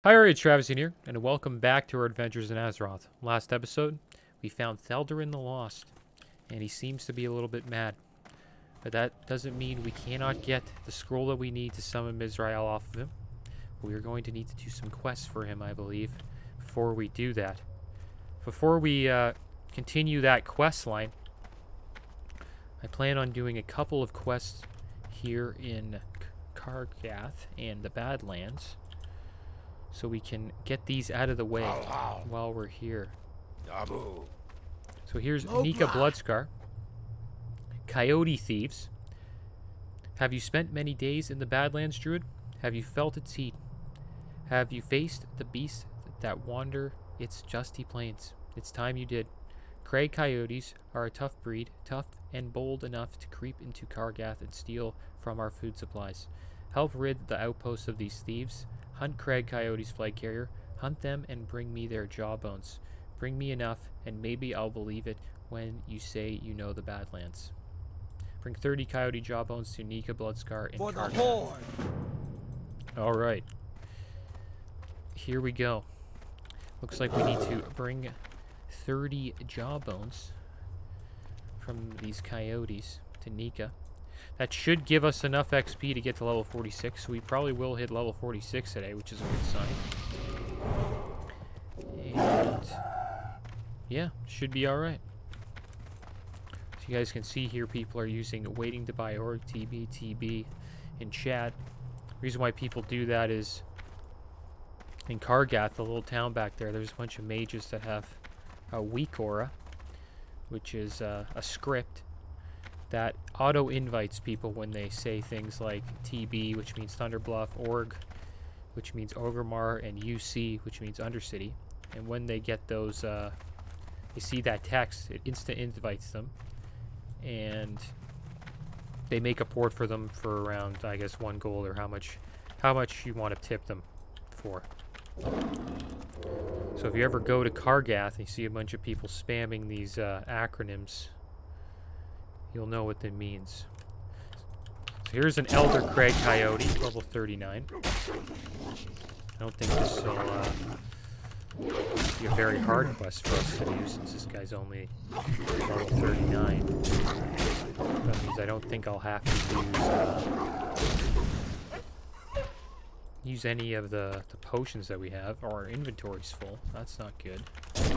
Hi, it's Travis in here, and welcome back to our adventures in Azeroth. Last episode, we found Thaldarin the Lost, and he seems to be a little bit mad. But that doesn't mean we cannot get the scroll that we need to summon Mizrael off of him. We are going to need to do some quests for him, I believe, before we do that. Before we continue that quest line, I plan on doing a couple of quests here in Kargath and the Badlands, so we can get these out of the way while we're here. So here's Nika Bloodscar. Coyote Thieves. Have you spent many days in the Badlands, Druid? Have you felt its heat? Have you faced the beasts that wander its dusty plains? It's time you did. Craig Coyotes are a tough breed, tough and bold enough to creep into Kargath and steal from our food supplies. Help rid the outposts of these thieves. Hunt Craig Coyote's flag carrier. Hunt them and bring me their jawbones. Bring me enough, and maybe I'll believe it when you say you know the Badlands. Bring 30 coyote jawbones to Nika Bloodscar in Kargath. Alright. Here we go. Looks like we need to bring 30 jawbones from these coyotes to Nika. That should give us enough XP to get to level 46, so we probably will hit level 46 today, which is a good sign. And yeah, should be alright. So you guys can see here, people are using waiting to buy org TB in chat. The reason why people do that is in Kargath, the little town back there, there's a bunch of mages that have a weak aura, which is a script that auto-invites people when they say things like TB, which means Thunderbluff, Org, which means Orgrimmar, and UC, which means Undercity. And when they get those, they see that text, it instant invites them, and they make a port for them for around, I guess, 1 gold, or how much you want to tip them for. So if you ever go to Kargath and you see a bunch of people spamming these acronyms, you'll know what that means. So here's an Elder Craig Coyote, level 39. I don't think this will be a very hard quest for us to do, since this guy's only level 39. That means I don't think I'll have to use any of the potions that we have. Or our inventory's full. That's not good. We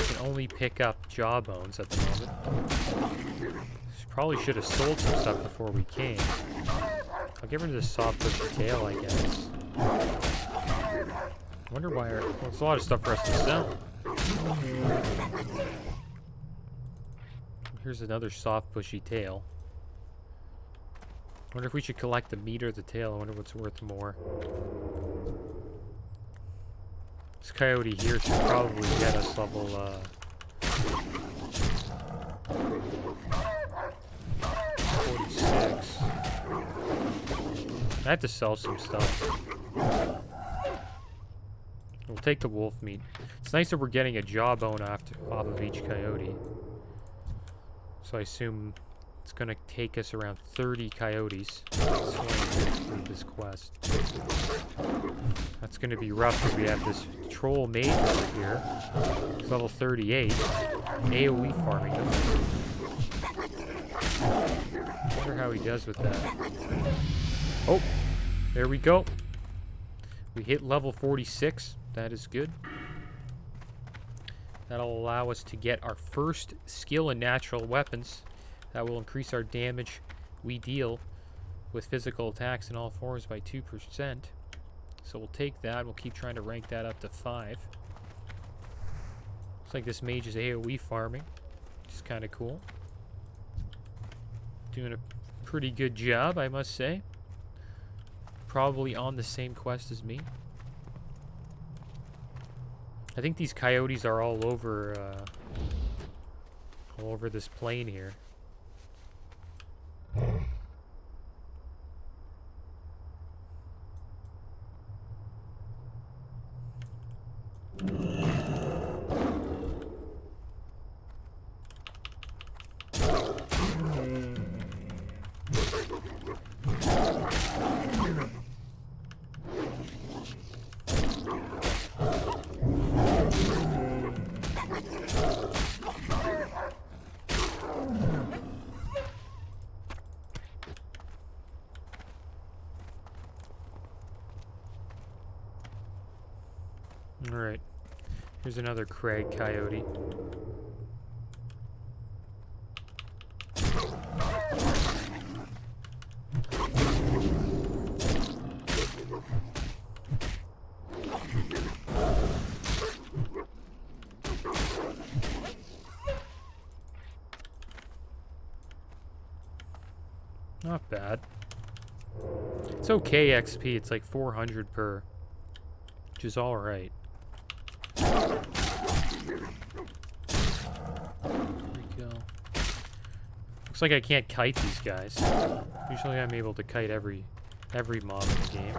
can only pick up jawbones at the moment. Probably should have sold some stuff before we came. I'll get rid of this soft bushy tail, I guess. Wonder why well, it's a lot of stuff for us to sell. Here's another soft bushy tail. Wonder if we should collect the meat or the tail. I wonder what's worth more. This coyote here should probably get us level 46. I have to sell some stuff. We'll take the wolf meat. It's nice that we're getting a jawbone off of each coyote. So I assume it's going to take us around 30 coyotes through this quest. That's going to be rough because we have this troll mage over here. He's level 38. AoE farming him. I wonder how he does with that. Oh, there we go. We hit level 46. That is good. That'll allow us to get our first skill in natural weapons. That will increase our damage we deal with physical attacks in all forms by 2%. So we'll take that. We'll keep trying to rank that up to 5. Looks like this mage is AoE farming, which is kind of cool. Doing a pretty good job, I must say. Probably on the same quest as me. I think these coyotes are all over this plain here. Alright. Here's another Craig Coyote. Not bad. It's okay XP. It's like 400 per, which is all right. There we go. Looks like I can't kite these guys. Usually I'm able to kite every mob in the game.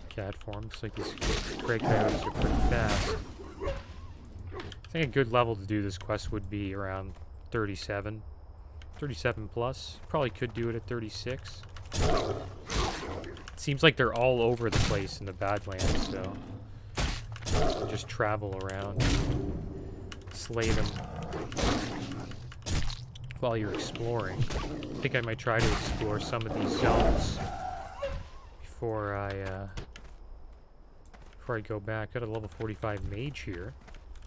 Cat form. Looks like these Craig Coyotes are pretty fast. I think a good level to do this quest would be around 37. 37 plus. Probably could do it at 36. It seems like they're all over the place in the Badlands, so just travel around, slay them while you're exploring. I think I might try to explore some of these zones before I go back. Got a level 45 mage here.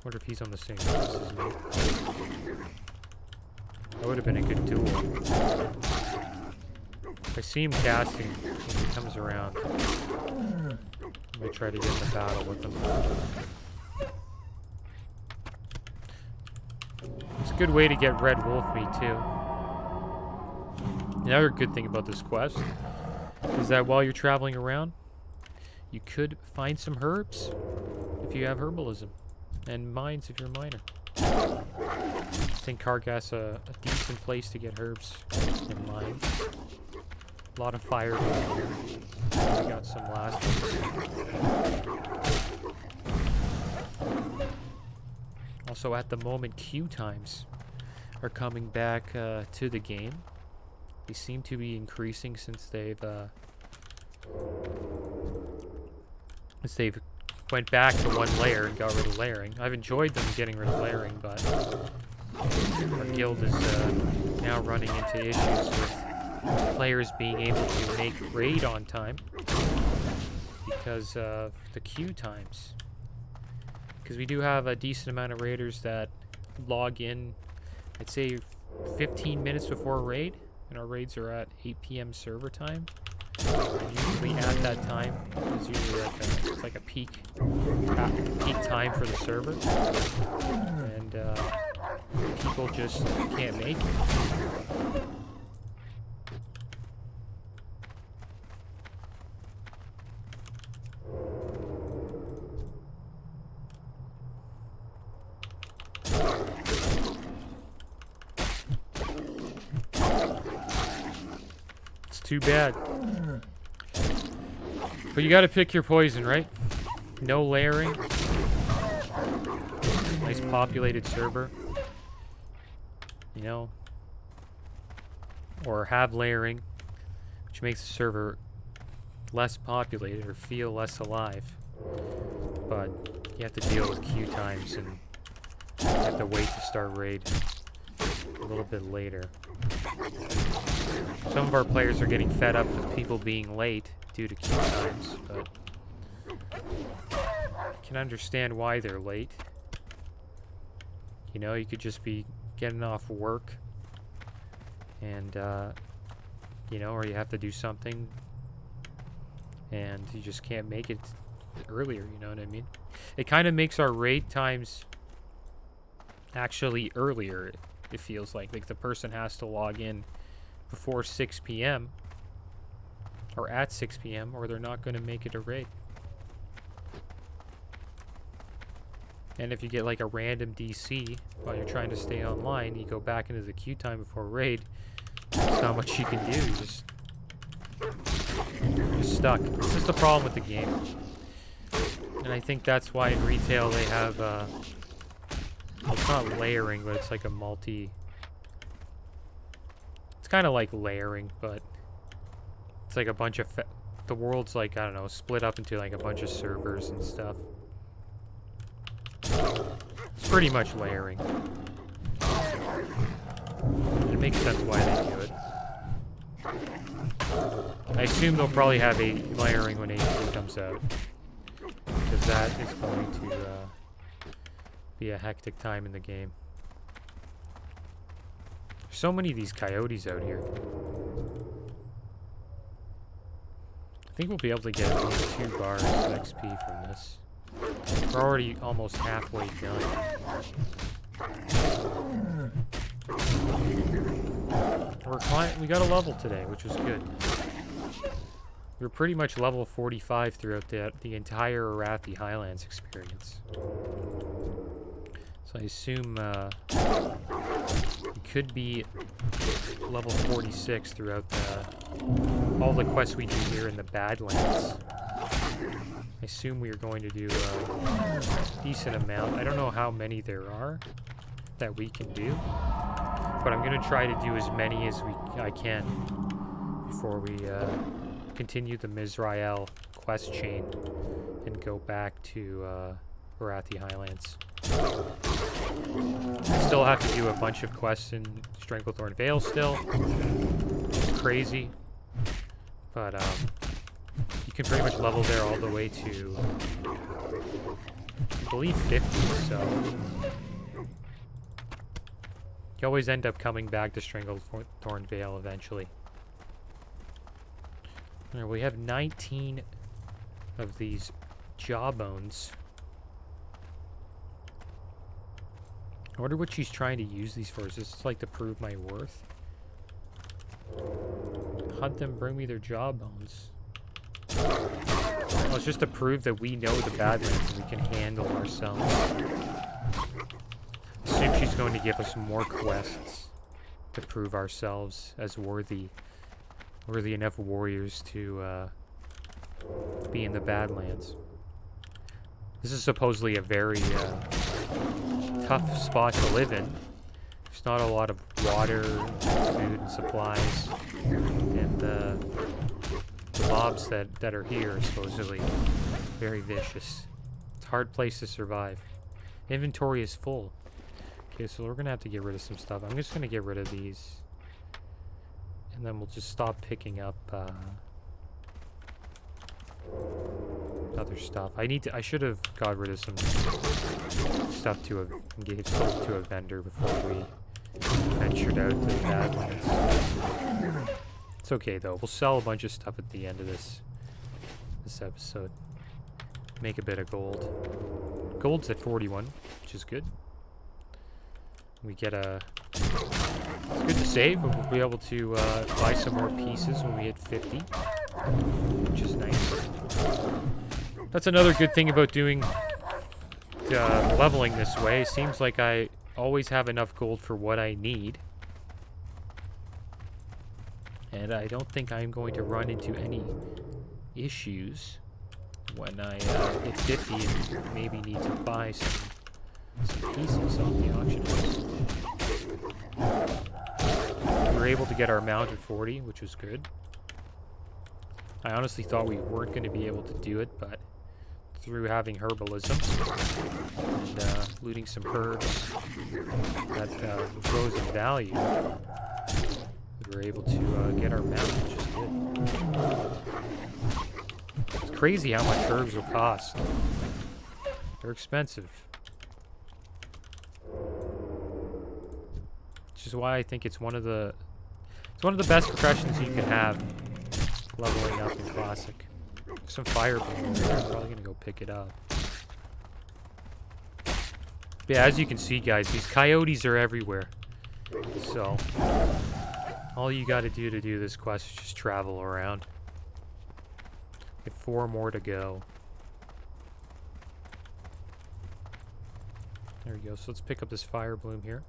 Wonder if he's on the same class as me. That would have been a good duel. If I see him casting when he comes around, I might try to get in a battle with him. It's a good way to get red wolf meat too. Another good thing about this quest is that while you're traveling around, you could find some herbs if you have herbalism, and mines if you're a miner. I think Kargas a decent place to get herbs and mines. A lot of fire down here. We got some last ones. Also, at the moment, queue times are coming back to the game. They seem to be increasing since they've went back to one layer and got rid of layering. I've enjoyed them getting rid of layering, but our guild is now running into issues with players being able to make raid on time because of the queue times. Because we do have a decent amount of raiders that log in, I'd say 15 minutes before raid, and our raids are at 8 p.m. server time. Usually at that time, it's usually like it's like a peak time for the server, and people just can't make it. It's too bad. But you gotta pick your poison, right? No layering. Nice populated server. You know? Or have layering, which makes the server less populated or feel less alive. But you have to deal with queue times and you have to wait to start raid a little bit later. Some of our players are getting fed up with people being late due to queue times, but I can understand why they're late. You know, you could just be getting off work and, you know, or you have to do something and you just can't make it earlier, you know what I mean? It kind of makes our raid times actually earlier, it feels like. Like the person has to log in before 6 p.m. or at 6 p.m. or they're not going to make it a raid. And if you get like a random DC while you're trying to stay online, you go back into the queue time before raid, there's not much you can do. You're stuck. This is the problem with the game. And I think that's why in retail they have, well, it's not layering, but it's like a multi... It's kind of like layering, but it's like a bunch of... The world's like, I don't know, split up into like a bunch of servers and stuff. It's pretty much layering. It makes sense why they do it. I assume they'll probably have a layering when 8 comes out. because that is going to be a hectic time in the game. There's so many of these coyotes out here. I think we'll be able to get at least 2 bars of XP from this. We're already almost halfway done. We got a level today, which was good. We were pretty much level 45 throughout the entire Arathi Highlands experience. So I assume we could be level 46 throughout all the quests we do here in the Badlands. I assume we are going to do a decent amount. I don't know how many there are that we can do, but I'm going to try to do as many as I can before we continue the Mizrael quest chain and go back to Arathi Highlands. I still have to do a bunch of quests in Stranglethorn Vale still. It's crazy, but you can pretty much level there all the way to, I believe, 50, so you always end up coming back to Stranglethorn Vale eventually. Alright, we have 19 of these jawbones. I wonder what she's trying to use these for. Is this like to prove my worth? Hunt them, bring me their jawbones. Well, it's just to prove that we know the Badlands and we can handle ourselves. I assume she's going to give us more quests to prove ourselves as worthy enough warriors to be in the Badlands. This is supposedly a very tough spot to live in. There's not a lot of water, food, and supplies, and the mobs that are here are supposedly very vicious. It's a hard place to survive. Inventory is full. Okay, so we're gonna have to get rid of some stuff. I'm just gonna get rid of these, and then we'll just stop picking up other stuff. I should have got rid of some stuff to get sold to a vendor before we ventured out to the Badlands. It's okay though. We'll sell a bunch of stuff at the end of this episode. Make a bit of gold. Gold's at 41, which is good. We get a... It's good to save, but we'll be able to buy some more pieces when we hit 50, which is nice. That's another good thing about doing leveling this way. It seems like I always have enough gold for what I need. And I don't think I'm going to run into any issues when I hit 50 and maybe need to buy some pieces off the auction house. We were able to get our mount at 40, which was good. I honestly thought we weren't going to be able to do it, but through having herbalism and looting some herbs that grows in value, we were able to get our mount, which is good. It's crazy how much herbs will cost. They're expensive. Which is why I think it's one of the best professions you can have leveling up in Classic. Some fireball over there. I'm probably gonna go pick it up. But yeah, as you can see, guys, these coyotes are everywhere. So all you got to do this quest is just travel around. We have 4 more to go. There we go. So let's pick up this fire bloom here.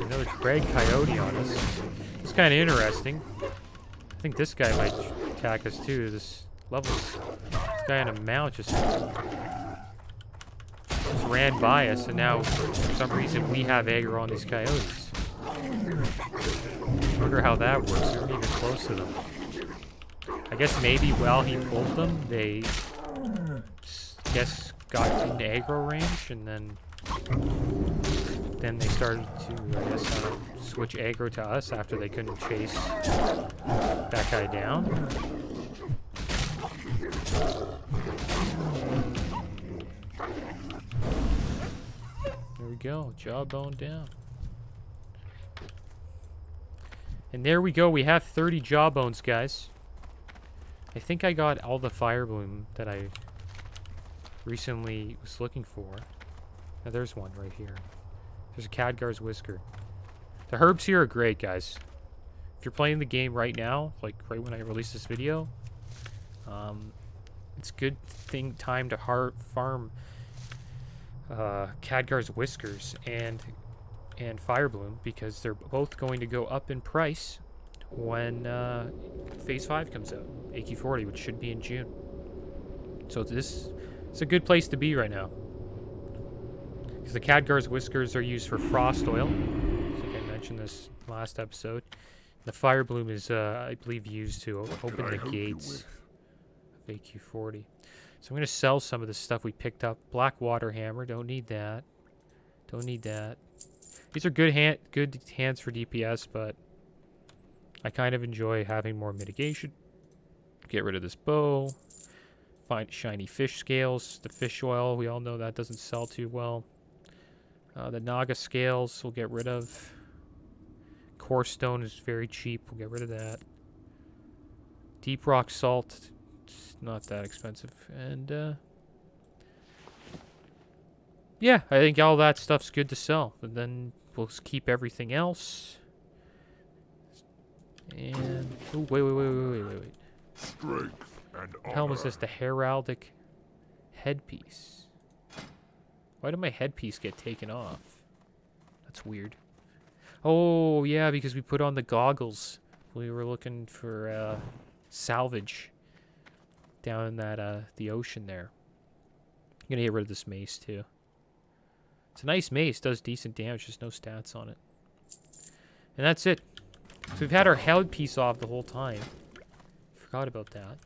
Another Craig Coyote on us. It's kind of interesting. I think this guy might attack us too. This guy on a mount just ran by us, and now for some reason we have aggro on these coyotes. I wonder how that works. We weren't even close to them. I guess maybe while he pulled them, they got into aggro range, and then they started to, I guess, switch aggro to us after they couldn't chase that guy down. There we go, jawbone down. And there we go, we have 30 jawbones, guys. I think I got all the fire bloom that I recently was looking for. Now there's one right here. There's a Khadgar's Whisker. The herbs here are great, guys. If you're playing the game right now, like right when I release this video, it's a good time to farm Khadgar's Whiskers and Fire Bloom, because they're both going to go up in price when Phase 5 comes out, AQ40, which should be in June. So it's a good place to be right now. Because the Khadgar's Whiskers are used for frost oil. I think I mentioned this last episode. The Fire Bloom is, I believe, used to open the gates of AQ40. So I'm going to sell some of the stuff we picked up. Black Water Hammer, don't need that. Don't need that. These are good hands for DPS, but I kind of enjoy having more mitigation. Get rid of this bow. Find shiny fish scales. The fish oil, we all know that doesn't sell too well. The Naga scales we'll get rid of. Core stone is very cheap. We'll get rid of that. Deep rock salt, it's not that expensive. And yeah, I think all that stuff's good to sell. And then we'll keep everything else. And oh, wait. Strength and What the hell was this? The heraldic headpiece. Why did my headpiece get taken off? That's weird. Oh, yeah, because we put on the goggles. We were looking for salvage down in that the ocean there. I'm gonna get rid of this mace too. It's a nice mace, does decent damage, just no stats on it. And that's it. So we've had our headpiece off the whole time. Forgot about that.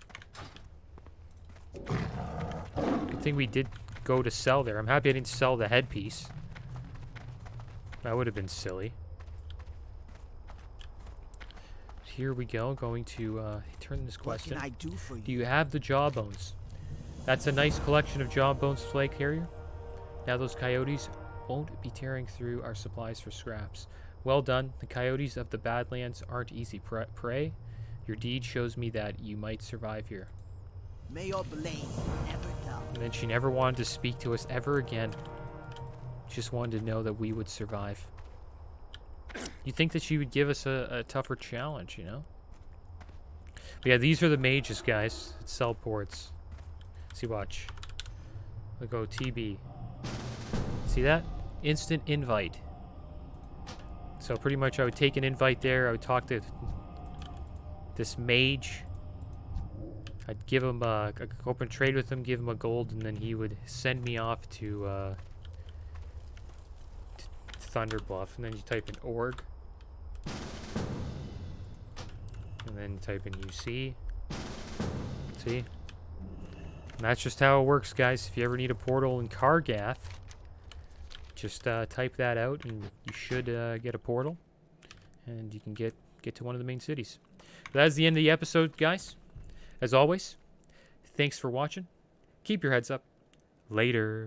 Good thing we did go to sell there. I'm happy I didn't sell the headpiece. That would have been silly. Here we go. Going to turn this question. What can I do for you? Do you have the jawbones? That's a nice collection of jawbones, flag carrier. Now those coyotes won't be tearing through our supplies for scraps. Well done. The coyotes of the Badlands aren't easy prey. Your deed shows me that you might survive here. May your blade never dull. And then she never wanted to speak to us ever again. Just wanted to know that we would survive. You'd think that she would give us a tougher challenge, you know? But yeah, these are the mages, guys. It's sell ports. See, watch. We'll go TB. See that? Instant invite. So pretty much I would take an invite there. I would talk to this mage. I'd give him I'd open trade with him, give him a gold, and then he would send me off to Thunderbluff. And then you type in org. And then type in UC. See? And that's just how it works, guys. If you ever need a portal in Kargath, just type that out and you should get a portal. And you can get to one of the main cities. But that's the end of the episode, guys. As always, thanks for watching. Keep your heads up. Later.